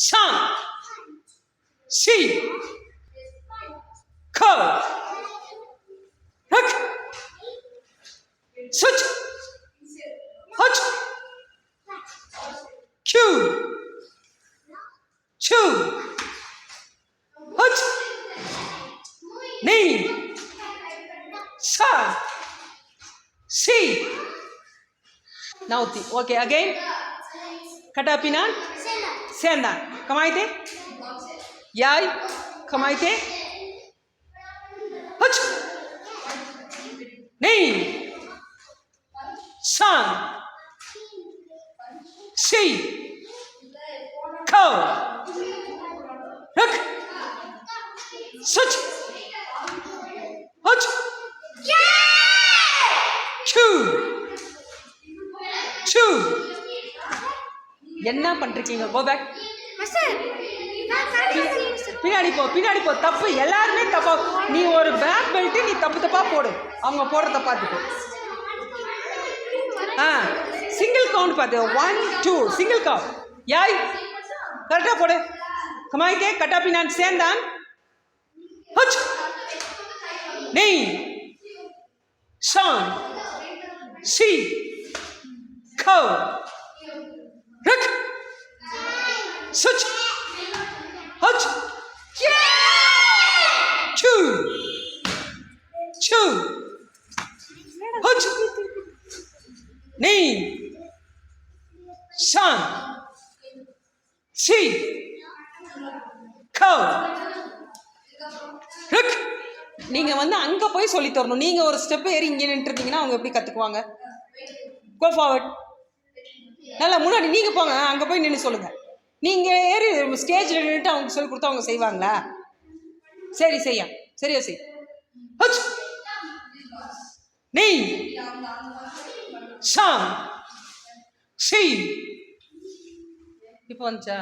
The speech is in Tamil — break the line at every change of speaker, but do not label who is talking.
Shan, Shi, Ko, Huk, Such, Hutch, Q, Chu, Hutch, Ni, Sa, Si. Now, okay, again. Katapinan, Sendan. Kamaite? Yai, Kamaite? Hutch, Ni, San, Si, Ko, Huk, Such, Hutch, Chu, Chu. என்ன பண்றீங்க? Go back. பின்னாடி போ தப்பு. எல்லாருமே தப்பா. நீ ஒரு பேக் பெல்ட் நீ தப்பா போடு. அவங்க போடுறத பார்த்துட்டு சிங்கிள் கவுண்ட் பார்த்து 1 2 சிங்கிள் கவுண்ட். யாய் கரெக்டா போடு. கமாய்க்கே கட்டாப்பி நான் சேர்ந்தான். ஹச் நீ ஷான் சி கோ Rick, Such, Hutch, Chu, Hutch, Ni, Shan, Si, Ko, Rick. நீங்க அங்க போய் சொல்லி தரணும். நீங்க ஒரு ஸ்டெப் ஏறி இங்க நின்றுட்டீங்கன்னா அவங்க எப்படி கத்துக்குவாங்க? Go forward. நல்லா முன்னாடி நீங்க போங்க. அங்க போய் நின்று சொல்லுங்க. நீங்க ஏறி ஸ்டேஜ்ல நின்றுட்டு அவங்க சொல்லி கொடுத்தா அவங்க செய்வாங்களா? சரி சரியா செய். ஹச் நீ ஷாம் சி இப்போ வந்துச்சா?